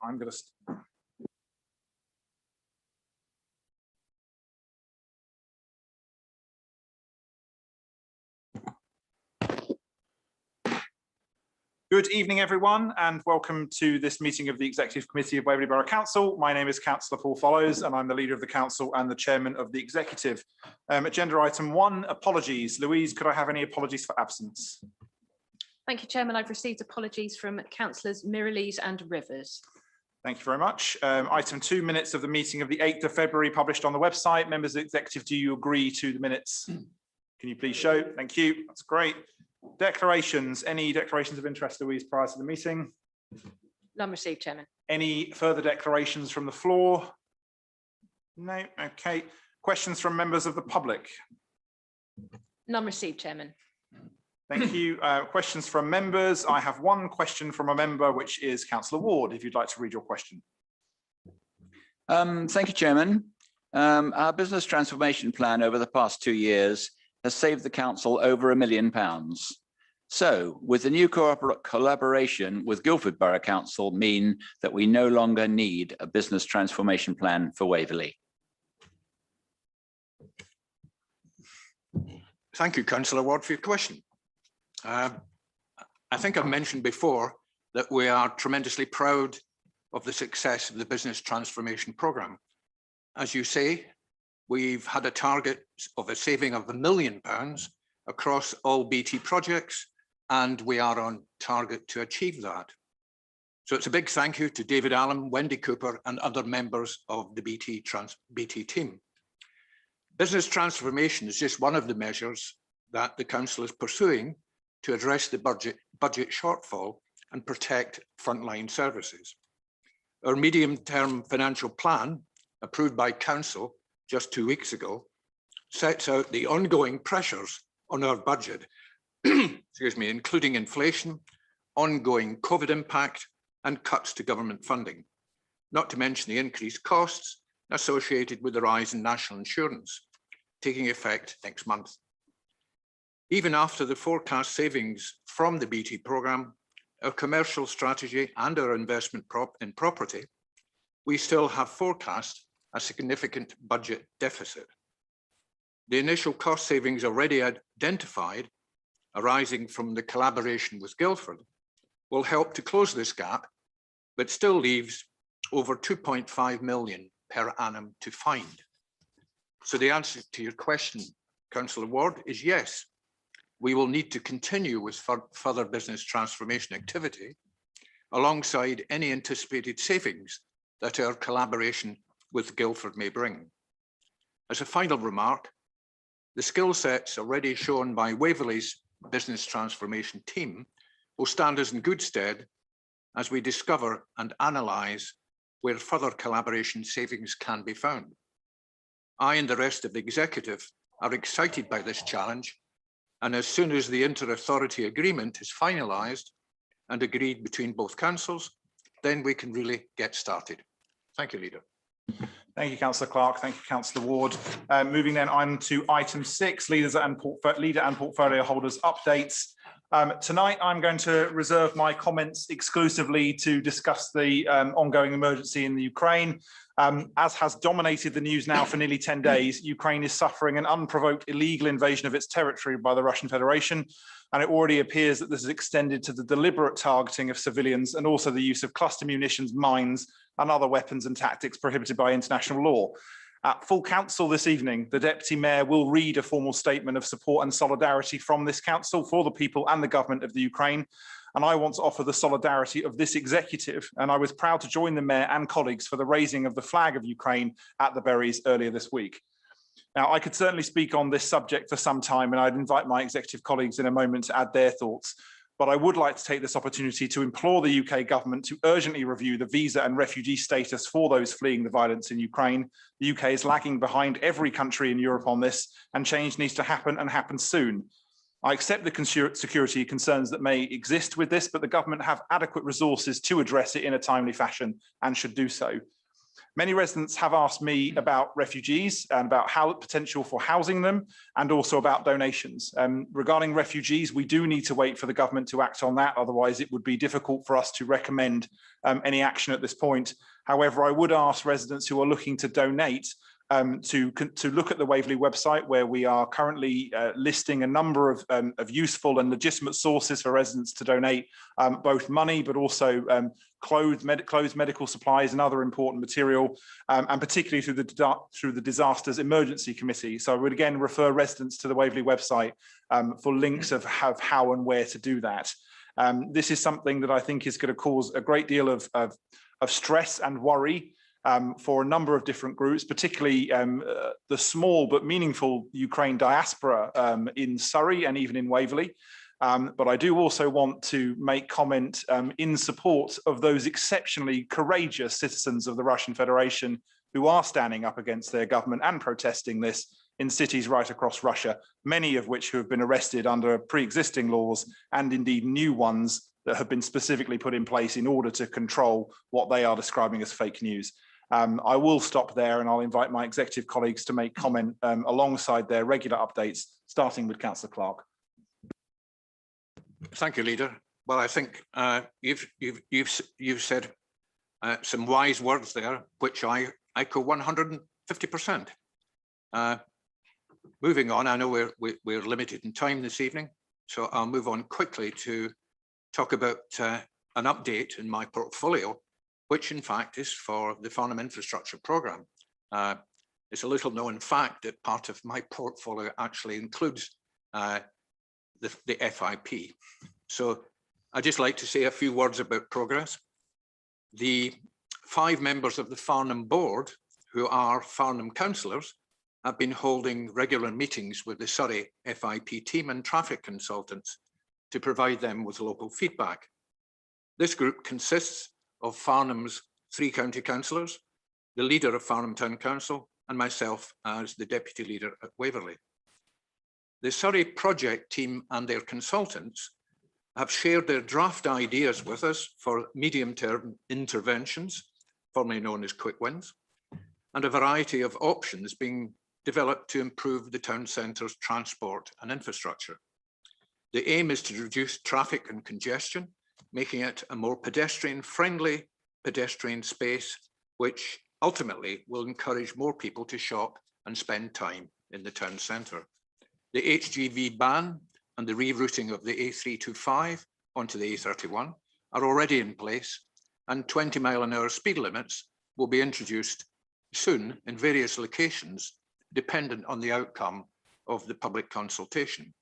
I'm going to. Good evening, everyone, and welcome to this meeting of the Executive Committee of Waverley Borough Council. My name is Councillor Paul Follows, and I'm the leader of the Council and the Chairman of the Executive. Agenda item 1, apologies. Louise, could I have any apologies for absence? Thank you, Chairman. I've received apologies from Councillors Merryweather and Rivers. Thank you very much. Item 2, minutes of the meeting of the 8th of February published on the website. Members of the Executive, do you agree to the minutes? Can you please show? Thank you. That's great. Declarations. Any declarations of interest, Louise, prior to the meeting? None received, Chairman. Any further declarations from the floor? No. Okay. Questions from members of the public? None received, Chairman. Thank you. Questions from members. I have one question from a member, which is Councillor Ward, if you'd like to read your question. Thank you, Chairman. Our business transformation plan over the past 2 years has saved the council over £1 million. So, with the new collaboration with Guildford Borough Council mean that we no longer need a business transformation plan for Waverley? Thank you, Councillor Ward, for your question. I think I've mentioned before that we are tremendously proud of the success of the business transformation programme. As you say, we've had a target of a saving of £1 million across all BT projects, and we are on target to achieve that. So it's a big thank you to David Allen, Wendy Cooper, and other members of the BT team. Business transformation is just one of the measures that the council is pursuing to address the budget shortfall and protect frontline services. Our medium-term financial plan, approved by council just 2 weeks ago, sets out the ongoing pressures on our budget, excuse me, including inflation, ongoing COVID impact, and cuts to government funding, not to mention the increased costs associated with the rise in national insurance, taking effect next month. Even after the forecast savings from the BT programme, our commercial strategy and our investment in property, we still have forecast a significant budget deficit. The initial cost savings already identified, arising from the collaboration with Guildford, will help to close this gap, but still leaves over £2.5 million per annum to find. So the answer to your question, Councillor Ward, is yes. We will need to continue with further business transformation activity alongside any anticipated savings that our collaboration with Guildford may bring. As a final remark, the skill sets already shown by Waverley's business transformation team will stand us in good stead as we discover and analyse where further collaboration savings can be found. I and the rest of the executive are excited by this challenge, and as soon as the inter-authority agreement is finalised and agreed between both councils, then we can really get started. Thank you, Leader. Thank you, Councillor Clark. Thank you, Councillor Ward. Moving then on to item 6, leader and portfolio holders updates. Tonight, I'm going to reserve my comments exclusively to discuss the ongoing emergency in the Ukraine. As has dominated the news now for nearly 10 days, Ukraine is suffering an unprovoked illegal invasion of its territory by the Russian Federation, and it already appears that this is extended to the deliberate targeting of civilians and also the use of cluster munitions, mines, and other weapons and tactics prohibited by international law. At full council this evening, the Deputy Mayor will read a formal statement of support and solidarity from this council for the people and the government of the Ukraine. And I want to offer the solidarity of this executive. And I was proud to join the Mayor and colleagues for the raising of the flag of Ukraine at the Berries earlier this week. Now, I could certainly speak on this subject for some time, and I'd invite my executive colleagues in a moment to add their thoughts. But I would like to take this opportunity to implore the UK government to urgently review the visa and refugee status for those fleeing the violence in Ukraine. The UK is lagging behind every country in Europe on this, and change needs to happen and happen soon. I accept the security concerns that may exist with this, but the government have adequate resources to address it in a timely fashion and should do so. Many residents have asked me about refugees and about how potential for housing them, and also about donations. Regarding refugees, we do need to wait for the government to act on that. Otherwise, it would be difficult for us to recommend any action at this point. However, I would ask residents who are looking to donate to look at the Waverley website, where we are currently listing a number of useful and legitimate sources for residents to donate both money, but also clothes, medical supplies and other important material, and particularly through the Disasters Emergency Committee. So I would again refer residents to the Waverley website for links of how and where to do that. This is something that I think is going to cause a great deal of stress and worry for a number of different groups, particularly the small but meaningful Ukraine diaspora in Surrey and even in Waverley. But I do also want to make comment in support of those exceptionally courageous citizens of the Russian Federation who are standing up against their government and protesting this in cities right across Russia, many of which who have been arrested under pre-existing laws and indeed new ones that have been specifically put in place in order to control what they are describing as fake news. I will stop there, and I'll invite my executive colleagues to make comment alongside their regular updates, starting with Councillor Clark. Thank you, Leader. Well, I think you've said some wise words there, which I echo 150%. Moving on, I know we're limited in time this evening, so I'll move on quickly to talk about an update in my portfolio, which in fact is for the Farnham Infrastructure Programme. It's a little known fact that part of my portfolio actually includes the FIP. So I'd just like to say a few words about progress. The 5 members of the Farnham board, who are Farnham councillors, have been holding regular meetings with the Surrey FIP team and traffic consultants to provide them with local feedback. This group consists of Farnham's 3 county councillors, the leader of Farnham Town Council, and myself as the deputy leader at Waverley. The Surrey project team and their consultants have shared their draft ideas with us for medium-term interventions, formerly known as quick wins, and a variety of options being developed to improve the town centre's transport and infrastructure. The aim is to reduce traffic and congestion, making it a more pedestrian-friendly pedestrian space, which ultimately will encourage more people to shop and spend time in the town centre. The HGV ban and the rerouting of the A325 onto the A31 are already in place, and 20-mile-an-hour speed limits will be introduced soon in various locations, dependent on the outcome of the public consultation.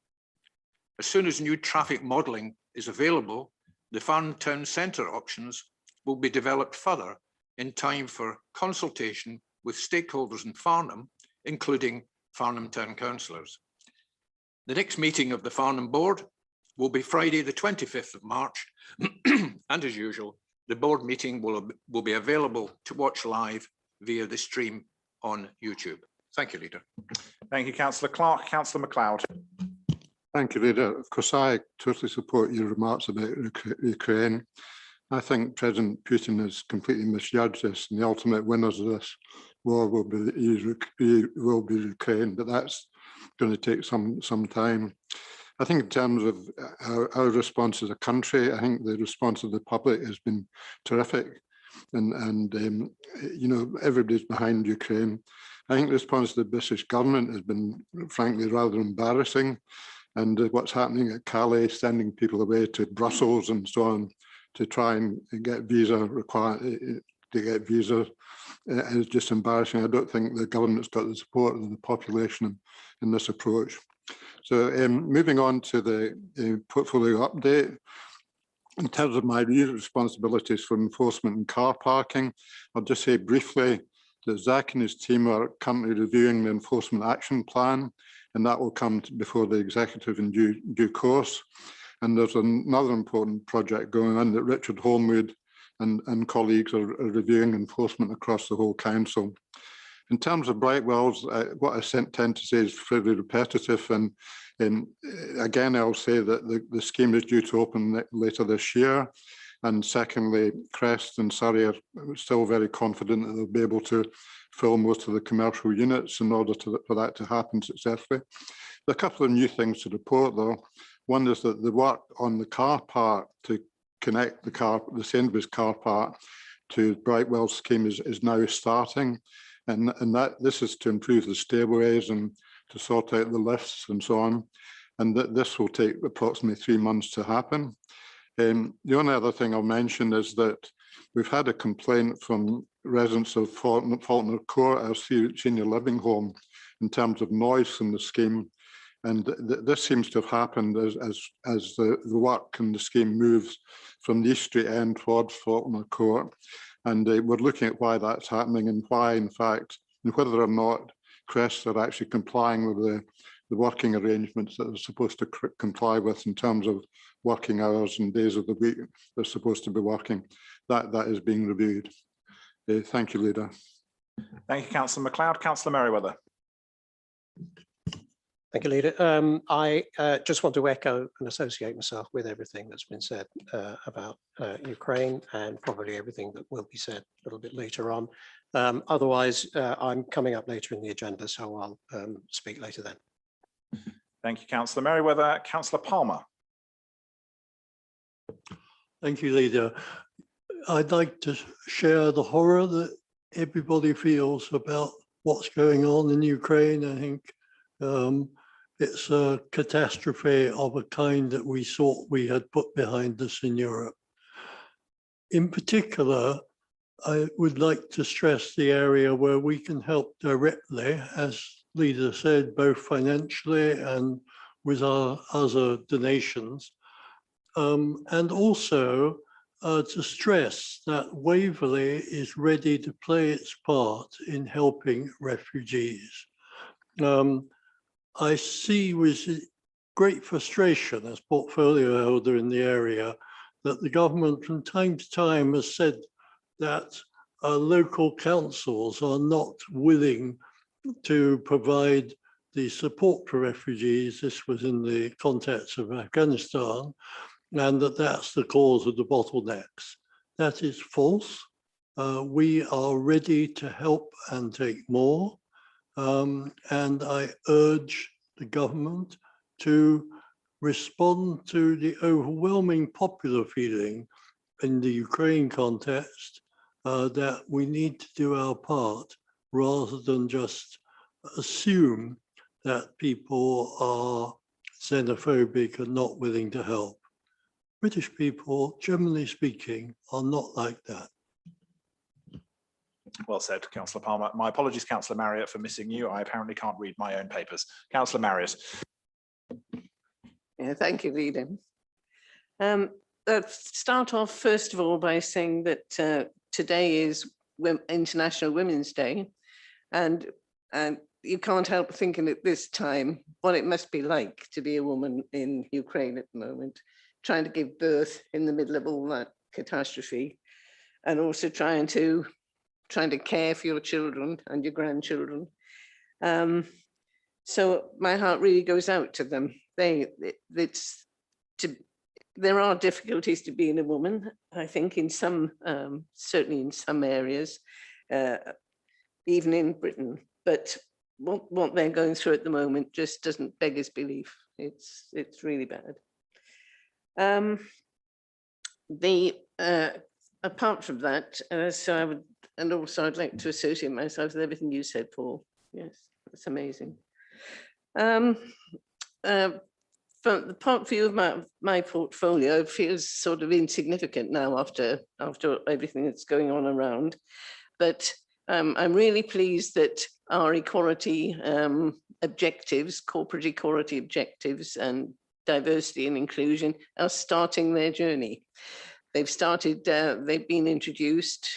As soon as new traffic modelling is available, the Farnham Town Centre options will be developed further in time for consultation with stakeholders in Farnham, including Farnham Town councillors. The next meeting of the Farnham board will be Friday, the 25th of March, and as usual, the board meeting will be available to watch live via the stream on YouTube. Thank you, Leader. Thank you, Councillor Clark. Councillor Macleod. Thank you, Leader. Of course, I totally support your remarks about Ukraine. I think President Putin has completely misjudged this, and the ultimate winners of this war will be Ukraine, but that's going to take some time. I think in terms of our response as a country, I think the response of the public has been terrific, and you know, everybody's behind Ukraine. I think the response of the British government has been, frankly, rather embarrassing. And what's happening at Calais, sending people away to Brussels and so on to try and get visas is just embarrassing. I don't think the government's got the support of the population in this approach. So moving on to the portfolio update. In terms of my responsibilities for enforcement and car parking, I'll just say briefly that Zach and his team are currently reviewing the enforcement action plan, and that will come before the executive in due course. And there's another important project going on that Richard Holmwood and colleagues are reviewing enforcement across the whole council. In terms of Brightwells, what I tend to say is fairly repetitive, and again, I'll say that the scheme is due to open later this year. And secondly, Crest and Surrey are still very confident that they'll be able to fill most of the commercial units in order for that to happen successfully. There are a couple of new things to report though. One is that the work on the car park to connect the Sainsbury's car park to Brightwell scheme is now starting. And this is to improve the stairways and to sort out the lifts and so on. And this will take approximately 3 months to happen. The only other thing I'll mention is that we've had a complaint from residents of Faulkner Court, our senior living home, in terms of noise from the scheme. And this seems to have happened as the work in the scheme moves from the East Street end towards Faulkner Court. And we're looking at why that's happening and why, in fact, and whether or not Crests are actually complying with the working arrangements that they're supposed to comply with in terms of working hours and days of the week they're supposed to be working. That is being reviewed. Thank you, Leader. Thank you, Councillor Macleod. Councillor Merryweather. Thank you, Leader. I just want to echo and associate myself with everything that's been said about Ukraine and probably everything that will be said a little bit later on. Otherwise, I'm coming up later in the agenda, so I'll speak later then. Thank you, Councillor Merryweather. Councillor Palmer. Thank you, Leader. I'd like to share the horror that everybody feels about what's going on in Ukraine. I think it's a catastrophe of a kind that we thought we had put behind us in Europe. In particular, I would like to stress the area where we can help directly, as Leader said, both financially and with our other donations. And also to stress that Waverley is ready to play its part in helping refugees. I see with great frustration as portfolio holder in the area that the government from time to time has said that local councils are not willing to provide the support for refugees. This was in the context of Afghanistan, and that's the cause of the bottlenecks. That is false. We are ready to help and take more. And I urge the government to respond to the overwhelming popular feeling in the Ukraine context that we need to do our part rather than just assume that people are xenophobic and not willing to help. British people, generally speaking, are not like that. Well said, Councillor Palmer. My apologies, Councillor Marriott, for missing you. I apparently can't read my own papers. Councillor Marriott. Yeah, thank you, Leader. Let's start off, first of all, by saying that today is International Women's Day, and you can't help thinking at this time what it must be like to be a woman in Ukraine at the moment, trying to give birth in the middle of all that catastrophe, and also trying to care for your children and your grandchildren. So my heart really goes out to them. There are difficulties to being a woman, I think, in some, certainly in some areas, even in Britain. But what they're going through at the moment just doesn't beg his belief. It's really bad. Apart from that, so I'd like to associate myself with everything you said, Paul. Yes, that's amazing. From the point of view of my portfolio, it feels sort of insignificant now after everything that's going on around. But I'm really pleased that our equality objectives, corporate equality objectives, and diversity and inclusion are starting their journey. They've started, they've been introduced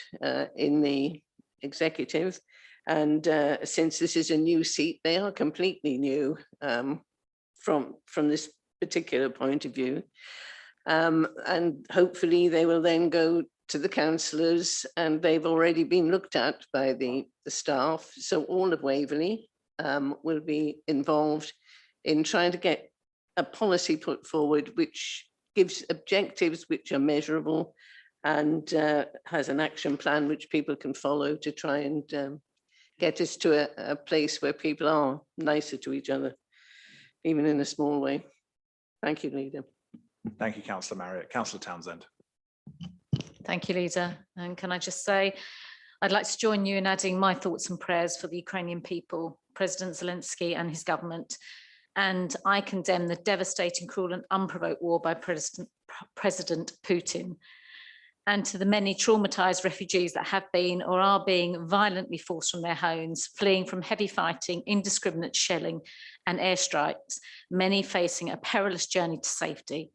in the executive, and since this is a new seat, they are completely new from this particular point of view. And hopefully they will then go to the councillors, and they've already been looked at by the staff. So all of Waverley will be involved in trying to get a policy put forward which gives objectives which are measurable and has an action plan which people can follow to try and get us to a place where people are nicer to each other, even in a small way. Thank you, Leader. Thank you, Councillor Marriott. Councillor Townsend. Thank you, Leader. And can I just say, I'd like to join you in adding my thoughts and prayers for the Ukrainian people, President Zelensky and his government. And I condemn the devastating, cruel and unprovoked war by President Putin. And to the many traumatized refugees that have been or are being violently forced from their homes, fleeing from heavy fighting, indiscriminate shelling and airstrikes, many facing a perilous journey to safety.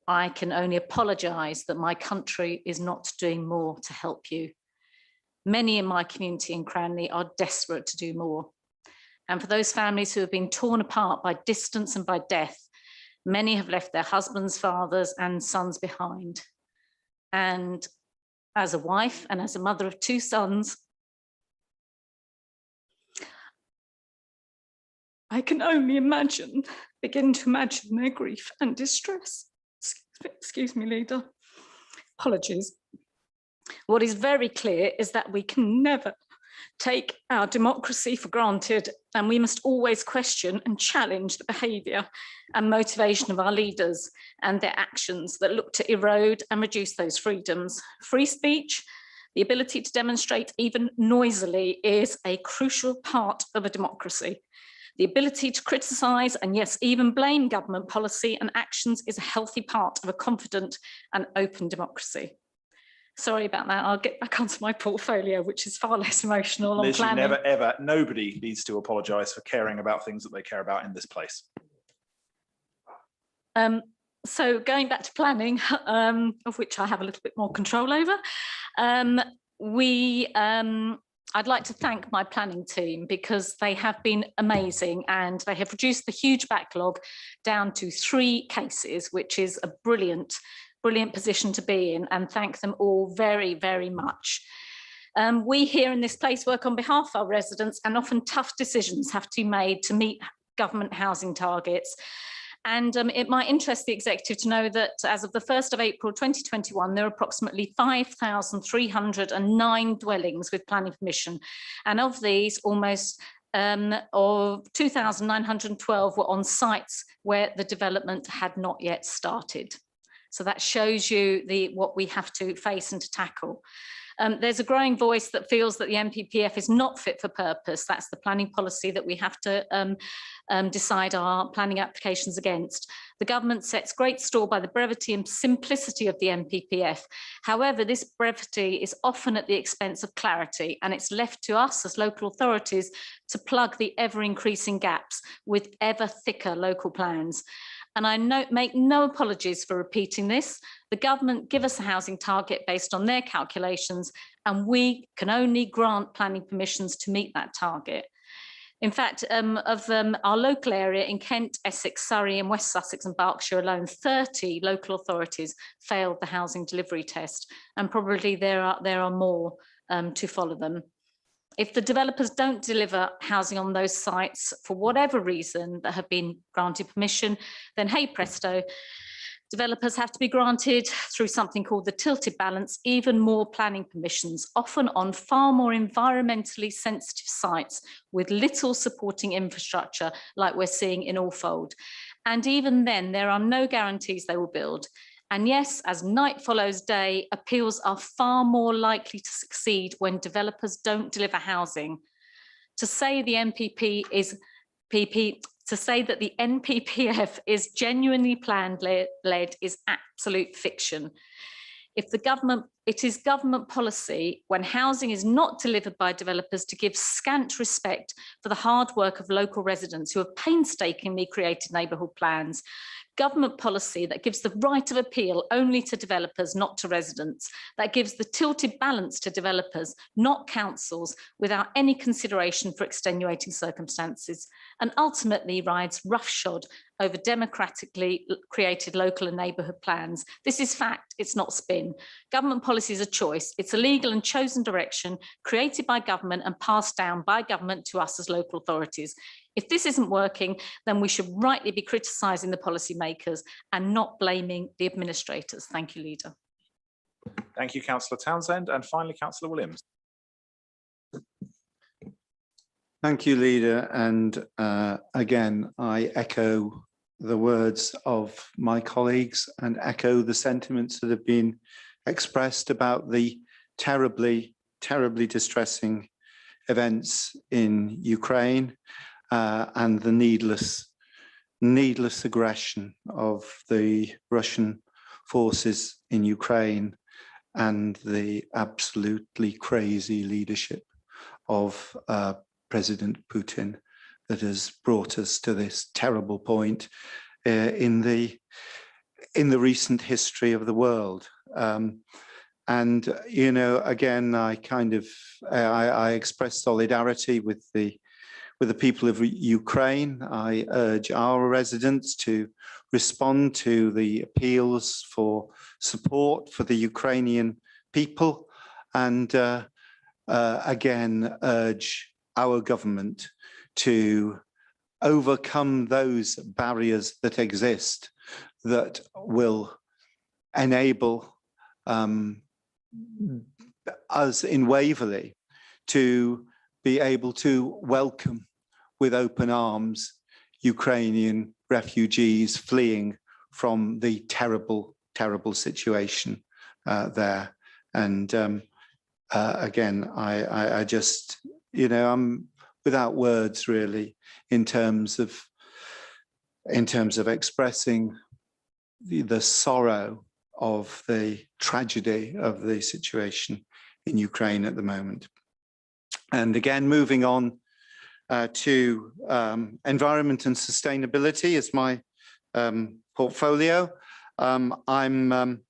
I can only apologise that my country is not doing more to help you. Many in my community in Cranley are desperate to do more. And for those families who have been torn apart by distance and by death, many have left their husbands, fathers and sons behind. And as a wife and as a mother of 2 sons, I can only begin to imagine their grief and distress. Excuse me, Leader. Apologies. What is very clear is that we can never take our democracy for granted, and we must always question and challenge the behaviour and motivation of our leaders and their actions that look to erode and reduce those freedoms. Free speech, the ability to demonstrate even noisily, is a crucial part of a democracy. The ability to criticise and yes, even blame government policy and actions is a healthy part of a confident and open democracy. Sorry about that. I'll get back onto my portfolio, which is far less emotional on Liz, planning. you never, ever, nobody needs to apologise for caring about things that they care about in this place. So going back to planning, of which I have a little bit more control over, I'd like to thank my planning team because they have been amazing and they have reduced the huge backlog down to 3 cases, which is a brilliant position to be in, and thank them all very, very much. We here in this place work on behalf of our residents, and often tough decisions have to be made to meet government housing targets. And it might interest the executive to know that as of the 1st of April 2021, there are approximately 5,309 dwellings with planning permission. And of these, almost 2,912 were on sites where the development had not yet started. So that shows you what we have to face and to tackle. There's a growing voice that feels that the NPPF is not fit for purpose. That's the planning policy that we have to decide our planning applications against. The government sets great store by the brevity and simplicity of the NPPF. However, this brevity is often at the expense of clarity, and it's left to us as local authorities to plug the ever-increasing gaps with ever thicker local plans. And I make no apologies for repeating this. The government give us a housing target based on their calculations, and we can only grant planning permissions to meet that target. In fact, of our local area in Kent, Essex, Surrey and West Sussex and Berkshire alone, 30 local authorities failed the housing delivery test, and probably there are more to follow them. If the developers don't deliver housing on those sites for whatever reason that have been granted permission, then hey presto, developers have to be granted through something called the tilted balance, even more planning permissions, often on far more environmentally sensitive sites with little supporting infrastructure like we're seeing in Alfold. And even then, there are no guarantees they will build. And yes, as night follows day, appeals are far more likely to succeed when developers don't deliver housing. To say the NPPF is genuinely plan-led is absolute fiction. It is government policy when housing is not delivered by developers to give scant respect for the hard work of local residents who have painstakingly created neighbourhood plans. Government policy that gives the right of appeal only to developers, not to residents, that gives the tilted balance to developers, not councils, without any consideration for extenuating circumstances, and ultimately rides roughshod over democratically created local and neighbourhood plans. This is fact, it's not spin. Government policy is a choice. It's a legal and chosen direction created by government and passed down by government to us as local authorities. If this isn't working, then we should rightly be criticising the policymakers and not blaming the administrators. Thank you, Leader. Thank you, Councillor Townsend, and finally, Councillor Williams. Thank you, Leader. And again, I echo the words of my colleagues and echo the sentiments that have been expressed about the terribly, terribly distressing events in Ukraine and the needless aggression of the Russian forces in Ukraine and the absolutely crazy leadership of President Putin that has brought us to this terrible point in the recent history of the world. And you know, again, I express solidarity with the people of Ukraine. I urge our residents to respond to the appeals for support for the Ukrainian people, and again urge our government to overcome those barriers that exist that will enable us in Waverley to be able to welcome with open arms Ukrainian refugees fleeing from the terrible, terrible situation there. And again, I just, you know, I'm without words really in terms of expressing the sorrow of the tragedy of the situation in Ukraine at the moment. And again, moving on to environment and sustainability as my portfolio. I'm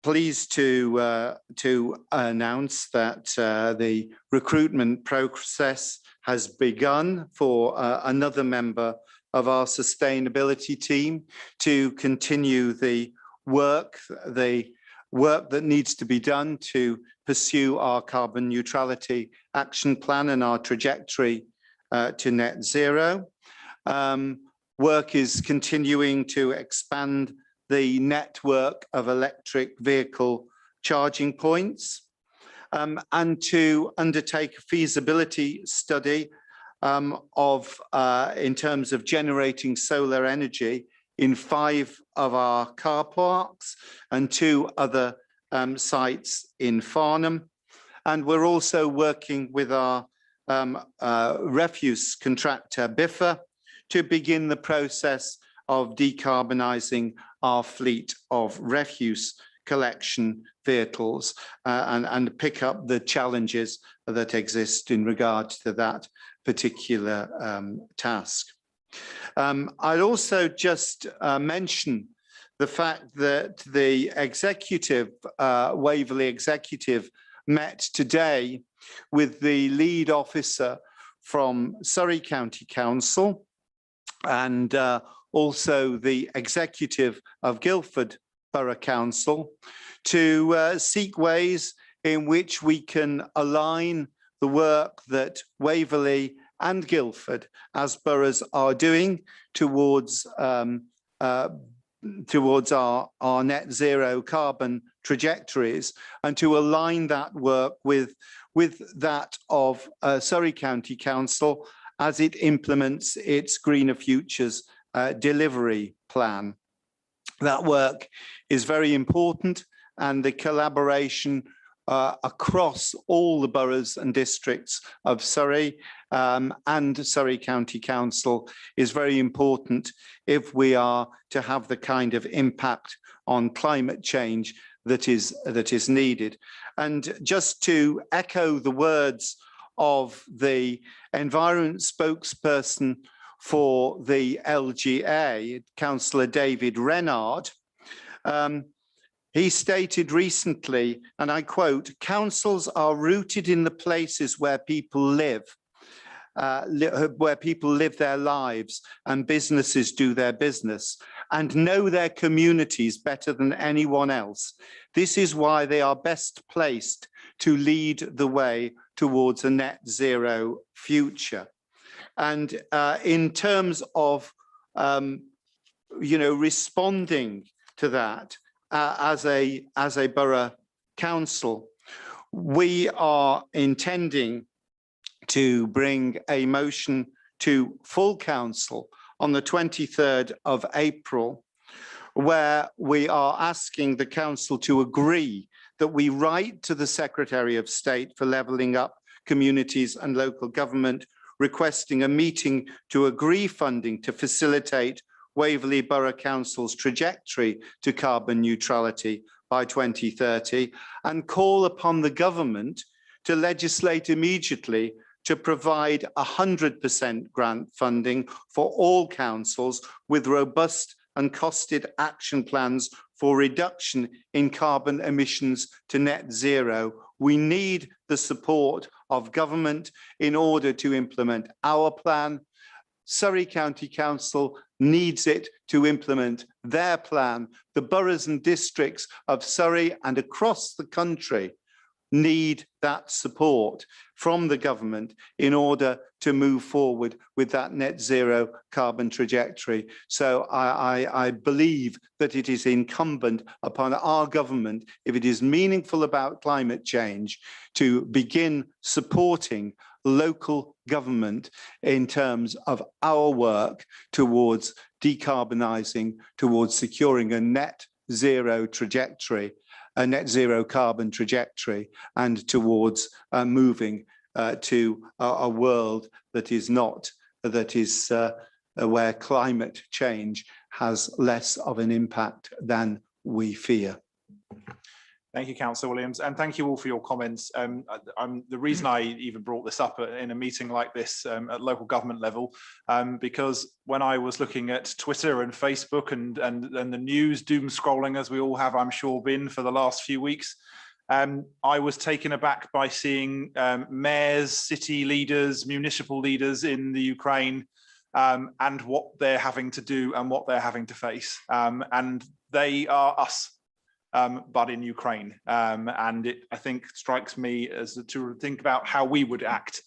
pleased to announce that the recruitment process has begun for another member of our sustainability team to continue the work that needs to be done to pursue our carbon neutrality action plan and our trajectory to net zero. Work is continuing to expand the network of electric vehicle charging points and to undertake a feasibility study in terms of generating solar energy in 5 of our car parks and 2 other sites in Farnham. And we're also working with our refuse contractor BIFA to begin the process of decarbonising our fleet of refuse collection vehicles and pick up the challenges that exist in regard to that particular task. I'd also just mention the fact that the executive, Waverley executive, met today with the lead officer from Surrey County Council and also the executive of Guildford Borough Council to seek ways in which we can align the work that Waverley and Guildford as boroughs are doing towards our net zero carbon trajectories, and to align that work with that of Surrey County Council as it implements its Greener Futures delivery plan. That work is very important, and the collaboration across all the boroughs and districts of Surrey and Surrey County Council is very important if we are to have the kind of impact on climate change that is needed. And just to echo the words of the environment spokesperson for the LGA, Councillor David Renard, he stated recently, and I quote, "Councils are rooted in the places where people live their lives and businesses do their business and know their communities better than anyone else. This is why they are best placed to lead the way towards a net zero future." And in terms of, responding to that, as a borough Council. We are intending to bring a motion to full council on the 23rd of April, where we are asking the council to agree that we write to the Secretary of State for Levelling Up Communities and Local Government, requesting a meeting to agree funding to facilitate Waverley Borough Council's trajectory to carbon neutrality by 2030, and call upon the government to legislate immediately to provide 100% grant funding for all councils with robust and costed action plans for reduction in carbon emissions to net zero. We need the support of government in order to implement our plan. Surrey County Council needs it to implement their plan. The boroughs and districts of Surrey and across the country need that support from the government in order to move forward with that net zero carbon trajectory. So I believe that it is incumbent upon our government, if it is meaningful about climate change, to begin supporting local government in terms of our work towards decarbonising, towards securing a net zero trajectory, a net zero carbon trajectory, and towards moving to a world that is where climate change has less of an impact than we fear. Thank you, Councillor Williams, and thank you all for your comments. The reason I even brought this up in a meeting like this at local government level, because when I was looking at Twitter and Facebook and the news doom scrolling, as we all have, I'm sure, been for the last few weeks, I was taken aback by seeing mayors, city leaders, municipal leaders in the Ukraine and what they're having to do and what they're having to face. And they are us. But in Ukraine, and it, I think, strikes me as to think about how we would act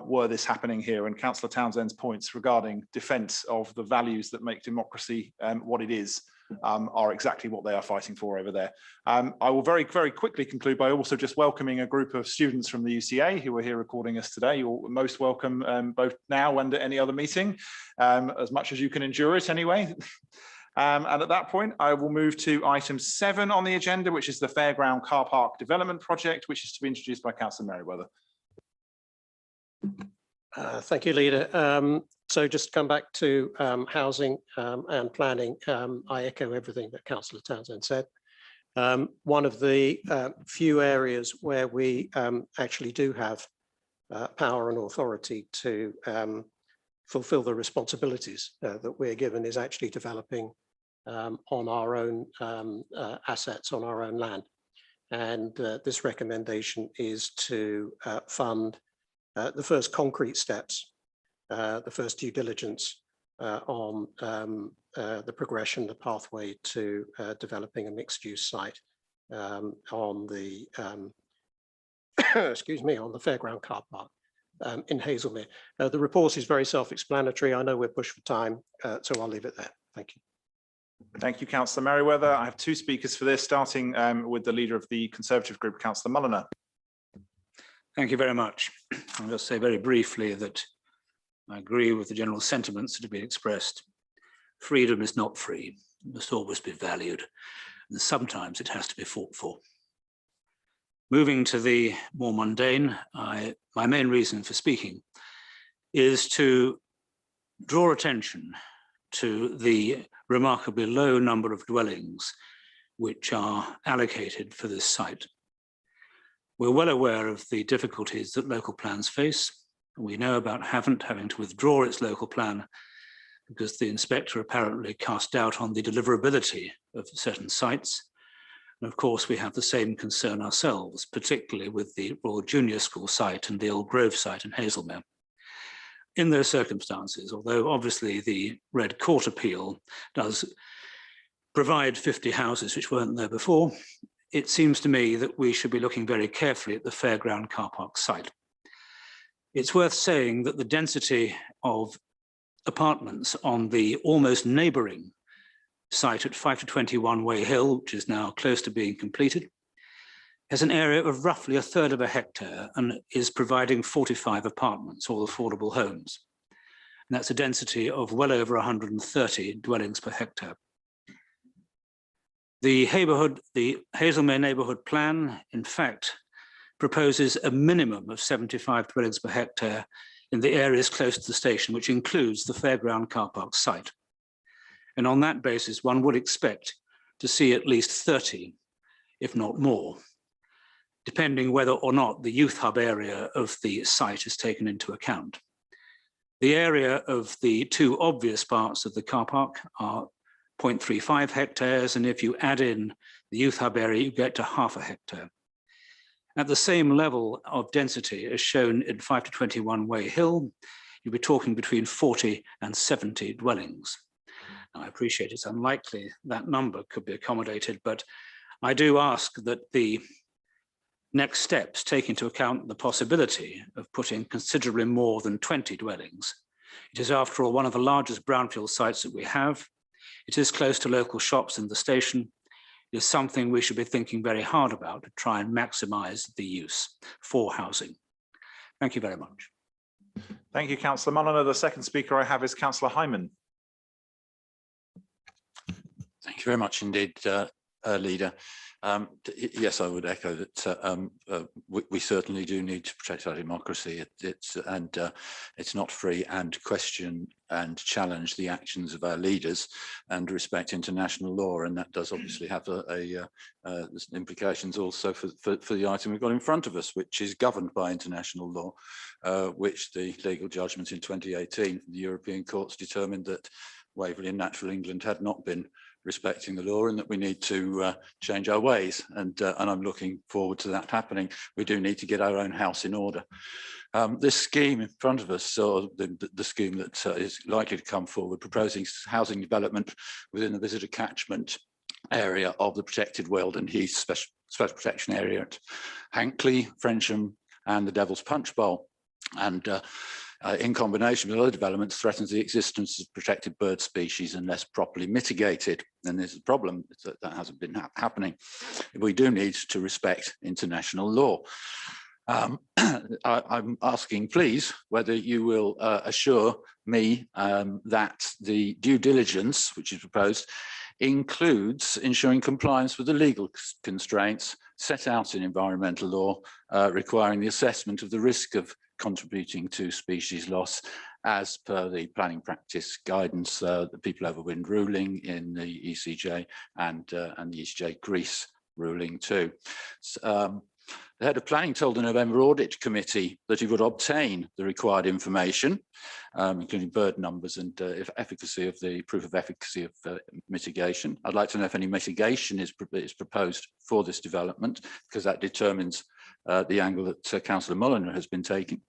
were this happening here. And Councillor Townsend's points regarding defence of the values that make democracy what it is are exactly what they are fighting for over there. I will very, very quickly conclude by also just welcoming a group of students from the UCA who are here recording us today. You're most welcome both now and at any other meeting, as much as you can endure it anyway. And at that point, I will move to item 7 on the agenda, which is the Fairground Car Park Development Project, which is to be introduced by Councillor Merryweather. Thank you, Leader. So just to come back to housing and planning, I echo everything that Councillor Townsend said. One of the few areas where we actually do have power and authority to fulfill the responsibilities that we're given is actually developing on our own assets, on our own land. And this recommendation is to fund the first concrete steps, the first due diligence on the progression, the pathway to developing a mixed-use site on the, excuse me, on the Fairground Car Park in Hazelmere. The report is very self-explanatory. I know we're pushed for time, so I'll leave it there. Thank you. Thank you, Councillor Merryweather. I have 2 speakers for this, starting with the leader of the Conservative group, Councillor Mulliner. Thank you very much. I'll just say very briefly that I agree with the general sentiments that have been expressed. Freedom is not free. It must always be valued, and sometimes it has to be fought for. Moving to the more mundane, my main reason for speaking is to draw attention to the remarkably low number of dwellings which are allocated for this site. We're well aware of the difficulties that local plans face. We know about having to withdraw its local plan because the inspector apparently cast doubt on the deliverability of certain sites. And of course, we have the same concern ourselves, particularly with the Royal Junior School site and the Old Grove site in Hazelmere. In those circumstances, although obviously the Red Court appeal does provide 50 houses which weren't there before, it seems to me that we should be looking very carefully at the Fairground Car Park site. It's worth saying that the density of apartments on the almost neighbouring site at 5 to 21 Way Hill, which is now close to being completed, has an area of roughly 1/3 of a hectare and is providing 45 apartments or affordable homes. And that's a density of well over 130 dwellings per hectare. The Hazelmere Neighbourhood Plan, in fact, proposes a minimum of 75 dwellings per hectare in the areas close to the station, which includes the fairground car park site. And on that basis, one would expect to see at least 30, if not more, depending whether or not the youth hub area of the site is taken into account. The area of the two obvious parts of the car park are 0.35 hectares, and if you add in the youth hub area, you get to half a hectare. At the same level of density as shown in 5 to 21 Way Hill, you'll be talking between 40 and 70 dwellings. Now, I appreciate it's unlikely that number could be accommodated, but I do ask that the next steps take into account the possibility of putting considerably more than 20 dwellings. It is, after all, one of the largest brownfield sites that we have. It is close to local shops and the station. It is something we should be thinking very hard about to try and maximize the use for housing. Thank you very much. Thank you, Councillor Mulliner. The second speaker I have is Councillor Hyman. Thank you very much indeed, Leader. Yes, I would echo that we certainly do need to protect our democracy. It's not free, and question and challenge the actions of our leaders and respect international law. And that does obviously have implications also for the item we've got in front of us, which is governed by international law, which the legal judgment in 2018 from the European courts determined that Waverley and Natural England had not been respecting the law, and that we need to change our ways. And I'm looking forward to that happening. We do need to get our own house in order. This scheme in front of us, or the scheme that is likely to come forward, proposing housing development within the visitor catchment area of the protected Wealdon Heath special protection area at Hankley, Frensham and the Devil's Punch Bowl. And in combination with other developments, threatens the existence of protected bird species unless properly mitigated. And there's a problem that hasn't been happening. We do need to respect international law. I'm asking, please, whether you will assure me that the due diligence, which is proposed, includes ensuring compliance with the legal constraints set out in environmental law, requiring the assessment of the risk of contributing to species loss as per the planning practice guidance, the People Over Wind ruling in the ECJ and the ECJ Greece ruling too. The head of planning told the November audit committee that he would obtain the required information, including bird numbers and efficacy of the proof of efficacy of mitigation. I'd like to know if any mitigation is proposed for this development, because that determines the angle that Councillor Mulliner has been taking.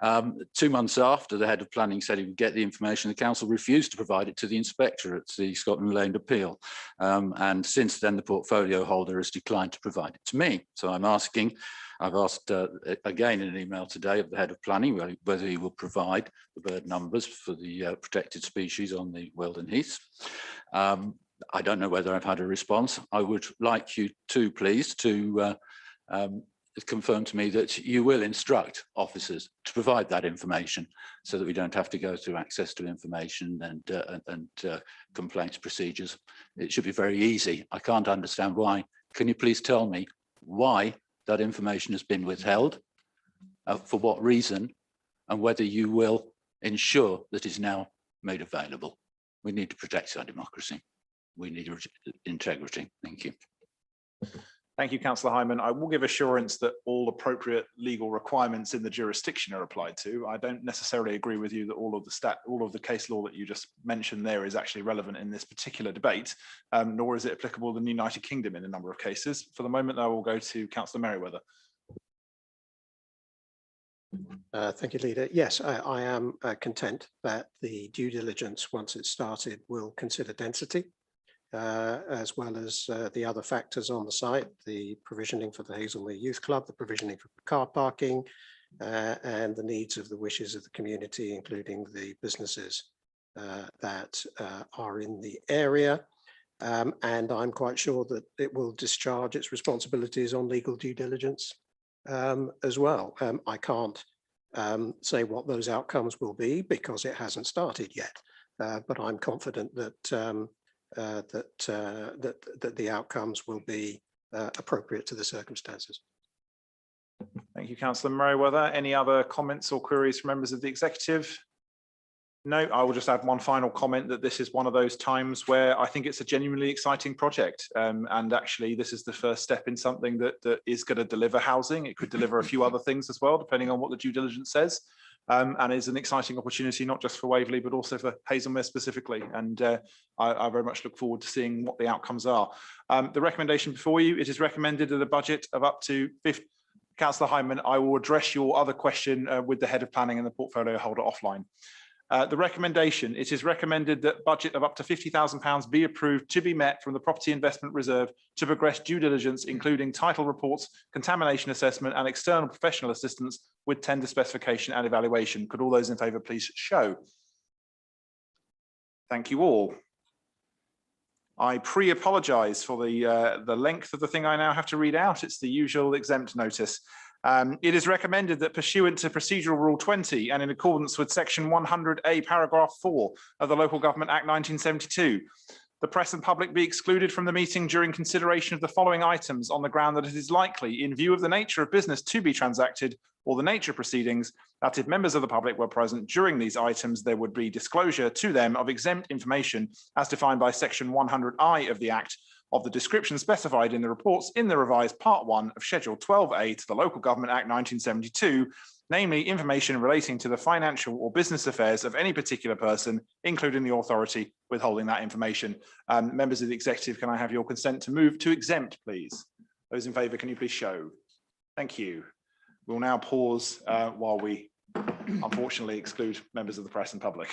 2 months after the head of planning said he would get the information, the council refused to provide it to the inspector at the Scotland Lane appeal. And since then, the portfolio holder has declined to provide it to me. So I've asked again in an email today of the head of planning whether he will provide the bird numbers for the protected species on the Wealdon Heath. I don't know whether I've had a response. I would like you to please to confirm to me that you will instruct officers to provide that information so that we don't have to go through access to information and complaints procedures. It should be very easy. I can't understand why. Can you please tell me why that information has been withheld, for what reason, and whether you will ensure that it's now made available? We need to protect our democracy. We need integrity. Thank you. Thank you, Councillor Hyman. I will give assurance that all appropriate legal requirements in the jurisdiction are applied to. I don't necessarily agree with you that all of the case law that you just mentioned there is actually relevant in this particular debate, nor is it applicable in the United Kingdom in a number of cases. For the moment, I will go to Councillor Merryweather. Thank you, Leader. Yes, I am content that the due diligence, once it's started, will consider density, as well as the other factors on the site, the provisioning for the Hazelmere Youth Club, the provisioning for car parking, and the needs of the wishes of the community, including the businesses that are in the area. And I'm quite sure that it will discharge its responsibilities on legal due diligence as well. I can't say what those outcomes will be because it hasn't started yet, but I'm confident that that the outcomes will be appropriate to the circumstances. Thank you, Councillor Merryweather. Any other comments or queries from members of the executive? No, I will just add one final comment that this is one of those times where I think it's a genuinely exciting project. And actually, this is the first step in something that is going to deliver housing. It could deliver a few other things as well, depending on what the due diligence says. And is an exciting opportunity, not just for Waverley, but also for Hazelmere specifically. And I very much look forward to seeing what the outcomes are. The recommendation before you, it is recommended that a budget of up to 50. Councillor Hyman, I will address your other question with the head of planning and the portfolio holder offline. The recommendation, it is recommended that budget of up to £50,000 be approved to be met from the Property Investment Reserve to progress due diligence, including title reports, contamination assessment and external professional assistance with tender specification and evaluation. Could all those in favour please show? Thank you all. I pre-apologise for the length of the thing I now have to read out. It's the usual exempt notice. It is recommended that pursuant to Procedural Rule 20 and in accordance with Section 100A, paragraph 4 of the Local Government Act 1972, the press and public be excluded from the meeting during consideration of the following items on the ground that it is likely, in view of the nature of business to be transacted or the nature of proceedings, that if members of the public were present during these items, there would be disclosure to them of exempt information as defined by Section 100I of the Act, of the description specified in the reports in the revised Part 1 of Schedule 12A to the Local Government Act 1972, namely information relating to the financial or business affairs of any particular person, including the authority withholding that information. Members of the executive, can I have your consent to move to exempt, please? Those in favour, can you please show? Thank you. We'll now pause while we unfortunately exclude members of the press and public.